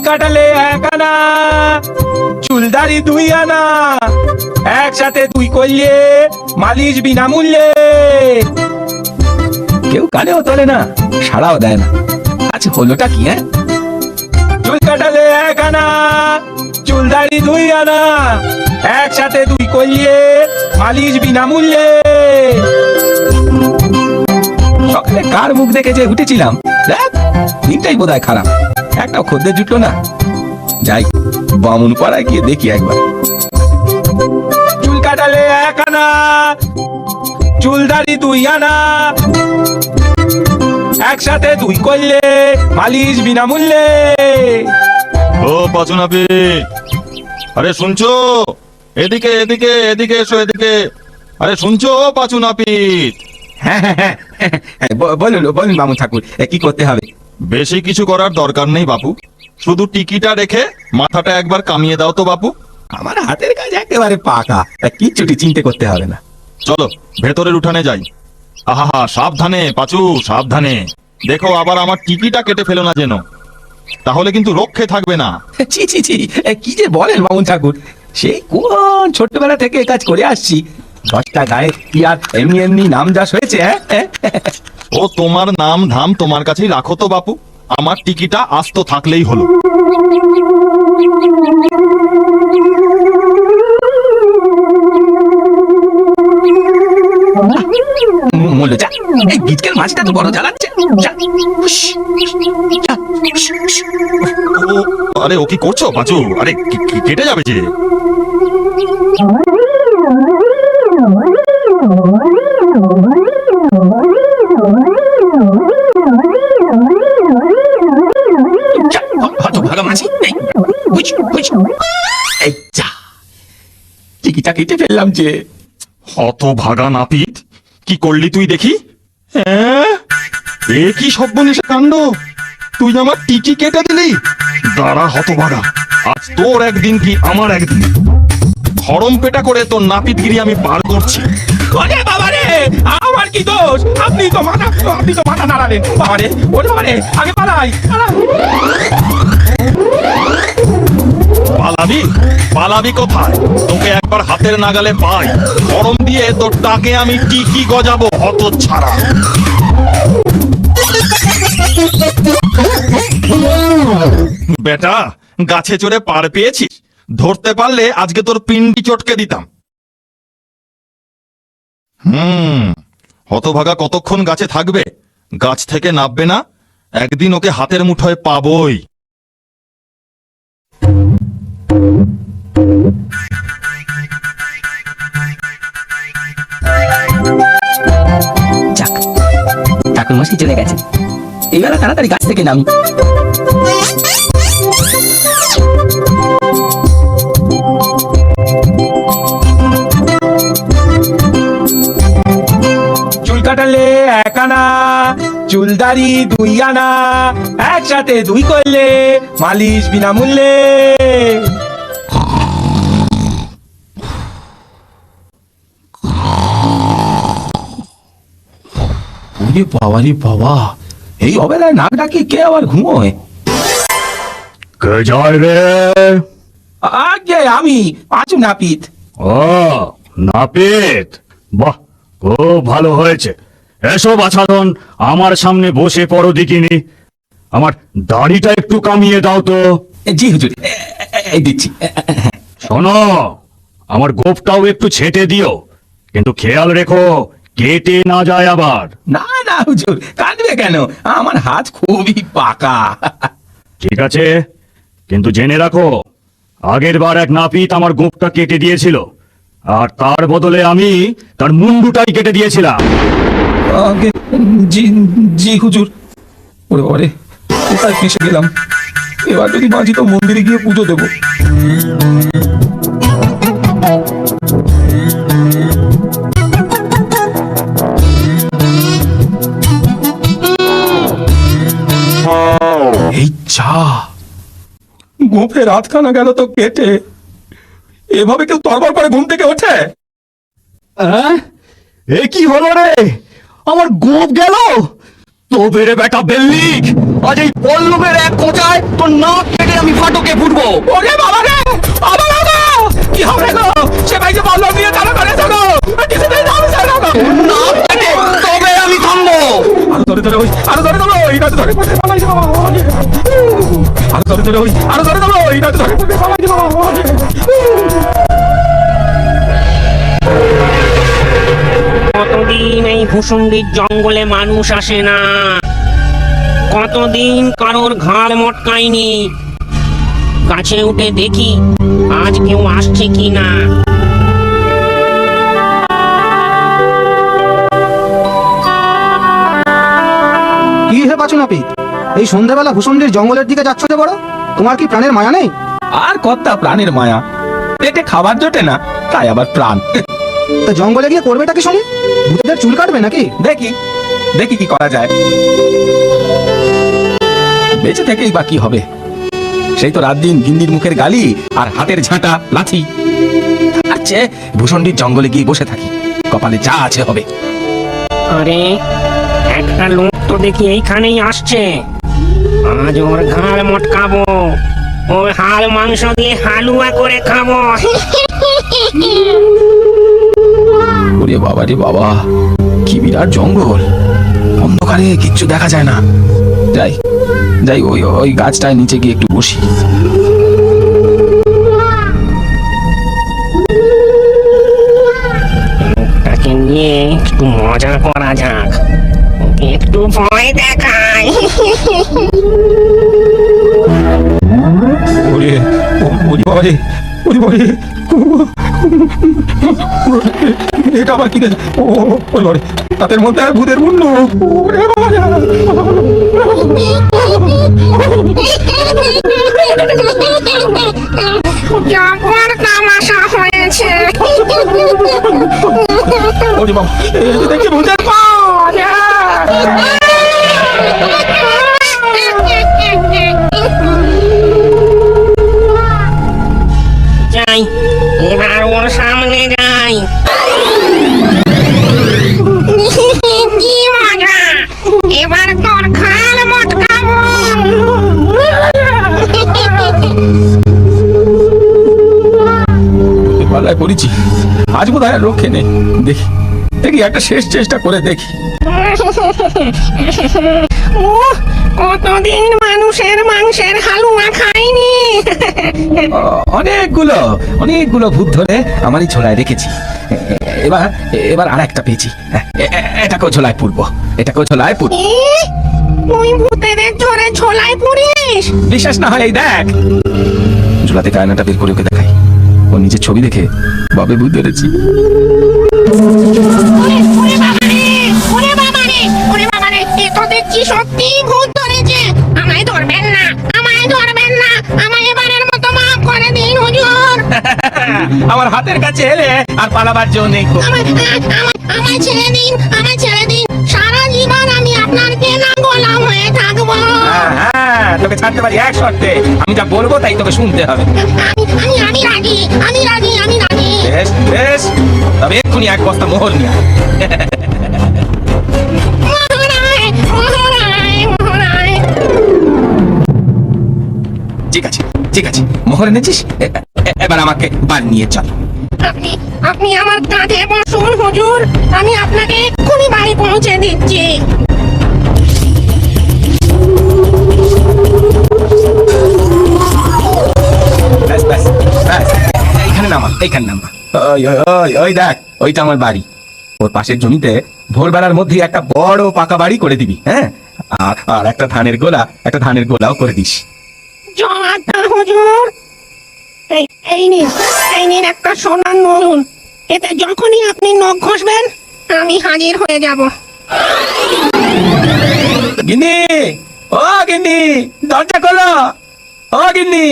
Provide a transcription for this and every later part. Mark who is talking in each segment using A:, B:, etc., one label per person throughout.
A: কাটালে 1 আনা, চুলদারি 2 আনা, একসাথে 2 করলে মালিশ বিনামূল্যে। কেউ কানেও তোলে না, সাড়াও দেয় না। আচ্ছা হলোটা কি? চুল কাটালে 1 আনা, চুলদারি 2 আনা, একসাথে 2 করলে মালিশ বিনামূল্যে। সকালে কার মুখ দেখে যে উঠেছিলাম, দিনটাই বোধহয় খারাপ। একটাও খদ্দের জুটলো না। যাই বামুন পাড়ায় গিয়ে দেখি একবার। চুল কাটালে 1 আনা, চুলদারি 2 আনা, একসাথে 2 করলে মালিশ বিনামূল্যে।
B: ও পাচু নাপিত, আরে শুনছো? এদিকে এদিকে এদিকে এসো, এদিকে। আরে শুনছো পাচু নাপিত?
A: হ্যাঁ হ্যাঁ হ্যাঁ, বলুন বলুন বামুন ঠাকুর, কি করতে হবে?
B: বেশি কিছু করার দরকার নেই বাপু, শুধু টিকিটা রেখে মাথাটা একবার কামিয়ে দাও তো বাপু।
A: আমার হাতের কাজ একেবারে পাকা, কিচ্ছুটি চিন্তা করতে হবে না।
B: চলো ভেতরের উঠানে যাই। আহা, সাবধানে পাচু, সাবধানে। দেখো আবার আমার টিকিটা কেটে ফেলো না যেন, তাহলে কিন্তু রক্ষে থাকবে না।
A: ছি ছি ছি, কি যে বলেন বামুন ঠাকুর, সেই কোন ছোট্টবেলা থেকে কাজ করে আসছি। 10টা গায়ে কি আর এমনি এমনি নাম যশ হয়েছে?
B: ও তোমার নাম ধাম তোমার কাছেই রাখো তো বাপু, আমার টিকিটা আস্ত থাকলেই হলো।
A: মূল্য যা, এই বিচকের মাছটা তো বড় জ্বালাচ্ছে।
B: আরে ও কি করছো পাচু? আরে কেটে যাবে যে।
A: টিকিটা কেটে ফেললাম যে।
B: হতভাগা নাপিত, কি করলি তুই দেখি? এ কি সর্বনেশে কাণ্ড! তুই আমার টিকি কেটে দিলি। দাঁড়া হতভাগা, আজ তোর একদিন কি আমার একদিন। খরম পেটা করে তোর নাপিতগিরি আমি পার করছি।
A: ওরে বাবারে, আমার কি দোষ? আপনি তো মাথা নাড়ালেন। বাবারে, ওরে বাবারে, আগে পালাই।
B: পালাবি? পালাবি কোথায়? তোকে একবার হাতের নাগালে পাই, গরম দিয়ে তোর টাকে আমি টিকি গজাবো হতচ্ছাড়া। বেটা, গাছে চড়ে পার পেয়েছিস, ধরতে পারলে আজকে তোর পিন্ডি চটকে দিতাম। হতভাগা কতক্ষণ গাছে থাকবে? গাছ থেকে নামবে না, একদিন ওকে হাতের মুঠোয় পাবই।
A: যাক, ঠাকুর মশাই চলে গেছে। এইবার তাড়াতাড়ি গাছ থেকে নামি। চুল কাটালে 1 আনা, চুলদারি 2 আনা, একসাথে 2 করলে মালিশ বিনামূল্যে। বাবারি বাবা, এই অবেলায় নাক ডাকি কে আবার ঘুমোয়?
C: কে যায় রে?
A: আগে আমি, পাঁচু নাপিত।
C: ও নাপিত, বাহ, খুব ভালো হয়েছে। এসো বাছাধন, আমার সামনে বসে পড়ো দেখিনি। আমার দাড়িটা একটু কামিয়ে দাও তো।
A: জি হুজুর, এই দিচ্ছি।
C: শোনো, আমার গোফটাও একটু ছেটে দিও, কিন্তু খেয়াল রেখো কেটে না যায় আবার।
A: না না হুজুর, কাটবে কেন? আমার হাত খুবই পাকা।
C: ঠিক আছে, কিন্তু জেনে রাখো, আগের বার এক নাপিত আমার গোফটা কেটে দিয়েছিল, আর তার বদলে আমি তার মুন্ডুটাই কেটে দিয়েছিলাম।
A: আগে জি জি হুজুর। ওরে ওরে, কোথায় ফেঁসে গেলাম? এবার যদি বাঁচি তো মন্দিরে গিয়ে পুজো দেবো। এই চা, গোফের হাতখানা গেল তো কেটে। এভাবে কেউ তরবার করে ঘুম থেকে ওঠে?
C: এ কি হলো রে? আমার গোফ গেল? তবে রে বেটা বেল্লিক, আজ এই পল্লবের এক কোঁচায় তোর নাক কেটে আমি ফাটকে ফুটবো।
A: ওরে বাবা রে, বাবা বাবা, কি হবে গো? সে ভাই যে বললো নিয়ে তারা করে থাকো, কিছুতেই যাবে না গো।
C: নাক কেটে তবে আমি থামবো।
A: আরো ধরে ধরে ওই, আরো ধরে ধরো, এই নয়তো ধরে পড়তে পালাই যাবো। আরো ধরে ধরে ওই, আরো ধরে ধরো, এই নয়তো ধরে পড়তে পালাই যাবো।
D: কতদিন এই ভুসুন্ডির জঙ্গলে মানুষ আসে না, কতদিন কারোর ঘাড় মটকায়নি। গাছে উঠে দেখি আজ কেউ আসছে কি না।
E: কি হে পাচু নাপিত, এই সন্ধ্যাবেলা ভূষণ্ডির জঙ্গলের দিকে যাচ্ছ যে বড়? তোমার কি প্রাণের মায়া নেই?
A: আর কত প্রাণের মায়া, পেটে খাবার জোটে না, তাই আবার প্রাণ।
E: তা জঙ্গলে গিয়ে করবেটা কি শুনি? ভূতেদের চুল কাটবে নাকি?
A: দেখি দেখি কি করা যায়। বেঁচে থেকেই বা কি হবে? সেই তো রাত দিন গিন্নির মুখের গালি আর হাতের ঝাঁটা লাথি। আচ্ছা, ভূষণ্ডির জঙ্গলে গিয়ে বসে থাকি, কপালে যা আছে হবে।
D: আরে একটা লোক তো দেখি এইখানেই আসছে, আজ ওর ঘাড় মটকাবো, ওর হাড় মাংস দিয়ে হালুয়া করে খাবো।
A: ওরে বাবা রে বাবা, কি বিরাট জঙ্গল, অন্ধকারে কিচ্ছু দেখা যায় না। যাই যাই, ওই ওই গাছটায় নিচে গিয়ে একটু বসি।
D: লোকটাকে নিয়ে একটু মজা করা যাক, ওকে একটু ভয় দেখাই।
A: ওরে ওরে বাবা রে, ওরে বাবা রে, এটা আবার কি? ওরে বাবা রে, তাদের মধ্যে আর ভূতের মুন্ডু। ওরে বাবা রে।
D: জবর তামাশা হয়েছে।
A: ওরে বাবা, এই যে দেখি ভূতের পা।
D: যাই, এবার ওর সামনে যাই। কি মজা, এবার তোর খাল মটকাবো।
A: পাল্লায় পড়েছি, আজ বোধ হয় আর রক্ষে নেই। দেখি দেখি, একটা শেষ চেষ্টা করে দেখি।
D: কতদিন মানুষের মাংসের হালুয়া খাইনি।
A: অনেকগুলো অনেকগুলো ভূত ধরে আমারই ঝোলায় রেখেছি। এবার এবার আর একটা পেয়েছি, এটাকেও ঝোলায় পুরবো, এটাকেও ঝোলায় পুরবো।
D: তুই ভূতেদের ধরে ঝোলায় পুরিস?
A: বিশ্বাস না হয় এই দেখ, ঝোলা থেকে আয়নাটা বের করে ওকে দেখাই। ও নিজের ছবি দেখে বাবে ভূত ধরেছি।
D: ওরে বাবারে, ওরে বাবারে, ওরে বাবারে, এ তো দেখছি সত্যি ভূত ধরেছে। আমায় ধরবেন না, আমায় ধরবেন না, আমায় এবারের মতো মাফ করে দিন হুজুর।
A: আমার হাতের কাছে এলে আর পালাবার জন্য নেই।
D: আমায় ছেড়ে দিন, আমায় ছেড়ে দিন। সারা জীবন আমি আপনার কেনা গোলাম হয়ে থাকবো।
A: হ্যাঁ, তোকে ছাড়তে পারি এক শর্তে, আমি যা বলবো তাই তোকে শুনতে হবে।
D: আমি রাজি, আমি রাজি, আমি রাজি।
A: বেশ বেশ, তবে এক্ষুনি এক বস্তা মোহর নিয়ে আয়।
D: মহারায়, মহারায়, মহারায়।
A: ঠিক আছে ঠিক আছে, মোহর এনেছিস, এবার আমাকে বাড়ি নিয়ে চল।
D: আপনি আপনি আমার কাঁধে বসুন হুজুর, আমি আপনাকে এক্ষুনি বাড়ি পৌঁছে দিচ্ছি।
A: ব্যাস ব্যাস ব্যাস, এইখানে নামা, এইখানে নামা। ওই ওই ওই ওই দেখ, ওইটা আমার বাড়ি। ওর পাশের জমিতে ভোরবেলার মধ্যে একটা বড় পাকা বাড়ি করে দিবি। হ্যাঁ, আর আর একটা ধানের গোলাও করে দিস।
D: জমাতা হুজুর, এই নিন একটা সোনার নরুন। এতে যখনই আপনি নখ ঘষবেন আমি হাজির হয়ে যাব।
A: গিন্নি, ও গিন্নি, দরজা খোলো, ও গিন্নি।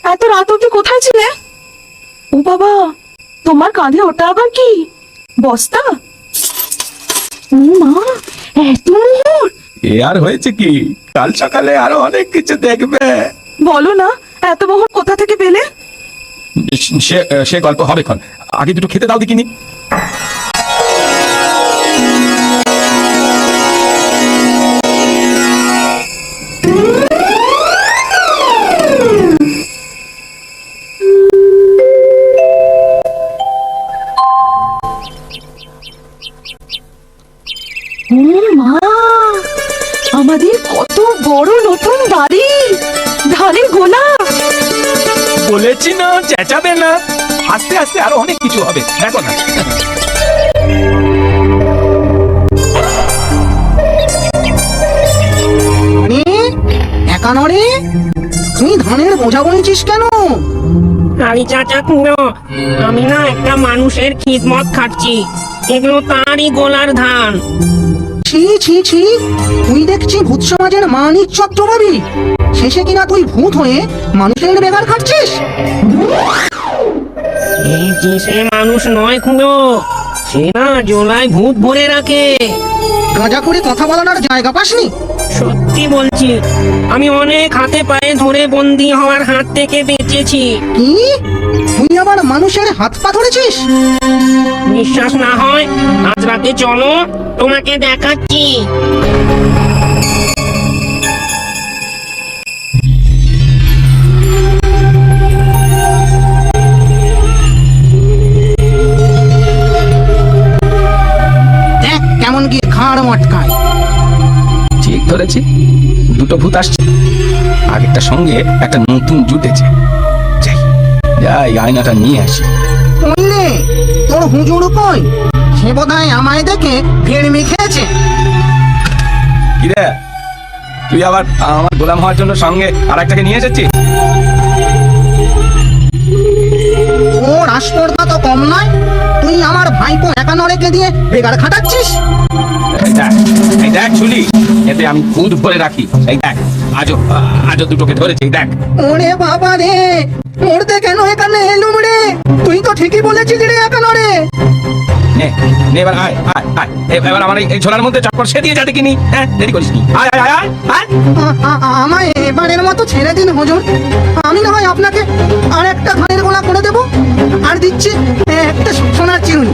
F: এত রাত অব্দি কোথায় ছিলে? ও বাবা, তোমার কাঁধে ওটা আবার কি? বস্তা? ও মা, এত মোহর!
A: এ আর হয়েছে কি, কাল সকালে আরো অনেক কিছু দেখবে।
F: বলো না, এত মোহর কোথা থেকে পেলে?
A: সে সে গল্প হবে ক্ষণ, আগে দুটো খেতে দাও দেখিনি।
F: ধানের গোলা।
A: বলেছি না চেঁচাবে না, আস্তে আস্তে আরো অনেক কিছু হবে, দেখো না।
E: আরে একা নরে, তুই ধানের বোঝা বলছিস কেন?
D: আরে চাচা খুঁড়ো, আমি না একটা মানুষের খিদমত খাচ্ছি, এগুলো তারই গোলার ধান।
E: ছি ছি ছি, তুই দেখছি ভূত সমাজের মানিক চট্টভাবি, শেষে কিনা তুই ভূত হয়ে মানুষের বেগার খাচ্ছিস।
D: এই যে সে মানুষ নয় খুঁড়ো, সে না জোলায় ভূত ভরে রাখে।
E: গাঁজা করে কথা বলানোর জায়গা পাসনি?
D: সত্যি বলছি, আমি অনেক হাতে পায়ে ধরে বন্দি হওয়ার হাত থেকে বেঁচেছি।
E: কি, তুই আবার মানুষের হাত পা ধরেছিস?
D: বিশ্বাস না হয় আজ রাতে চলো, তোমাকে দেখাচ্ছি।
E: দেখ কেমন গিয়ে ঘাড় মটকায়।
A: ঠিক ধরেছি, দুটো ভূত আসছে, আগেরটার সঙ্গে একটা নতুন জুটেছে। যাই যাই আয়নাটা নিয়ে আসি।
E: বললে তোর হুজুর কই? সে বোধহয় আমায় দেখে ভেড়মি খেয়েছে।
A: কিরে, তুই আবার আমার গোলাম হওয়ার জন্য সঙ্গে আর একটাকে নিয়ে এসেছিস?
E: ওর আসপর্দা তো কম নয়, তুই আমার ভাইপো একা নরেকে দিয়ে বেগার খাটাচ্ছিস।
A: এই দেখ ছুলি, এতে আমি খুদ ভরে রাখি। এই দেখ, আজও দুটোকে ধরেছি, এই দেখ।
E: ওরে বাবা রে, মরতে কেন এখানে এলুম রে? তুই তো ঠিকই বলেছিস রে একা নরে।
A: নে নে, এবার আয় আয় আয়, এবার আমার এই ঝোলার মধ্যে চটপট সে দিয়ে যাতে কিনি। হ্যাঁ, দেরি করিস নি, আয় আয় আয় আয় আয়।
E: আমায় এবারের মতো ছেড়ে দিন হুজুর, আমি না হয় আপনাকে আর একটা ধানের গোলা করে দেব, আর দিচ্ছি একটা সোনার চিরুনি।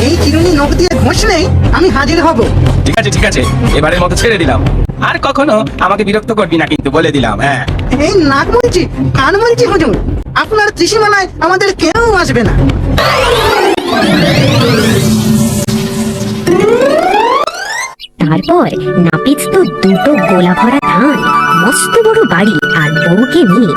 E: এই চিরুনি নখ দিয়ে ঘষলেই আমি হাজির হব।
A: ঠিক আছে ঠিক আছে, এবারের মতো ছেড়ে দিলাম, আর কখনো আমাকে বিরক্ত করবি না কিন্তু, বলে দিলাম। হ্যাঁ,
E: এই নাক বলছি, কান বলছি হুজুর, আপনার ত্রিসীমানায় আমাদের কেউ আসবে না।
G: তারপর নাপিত তো দুটো গোলা ভরা ধান, মস্ত বড় বাড়ি আর বউকে নিয়ে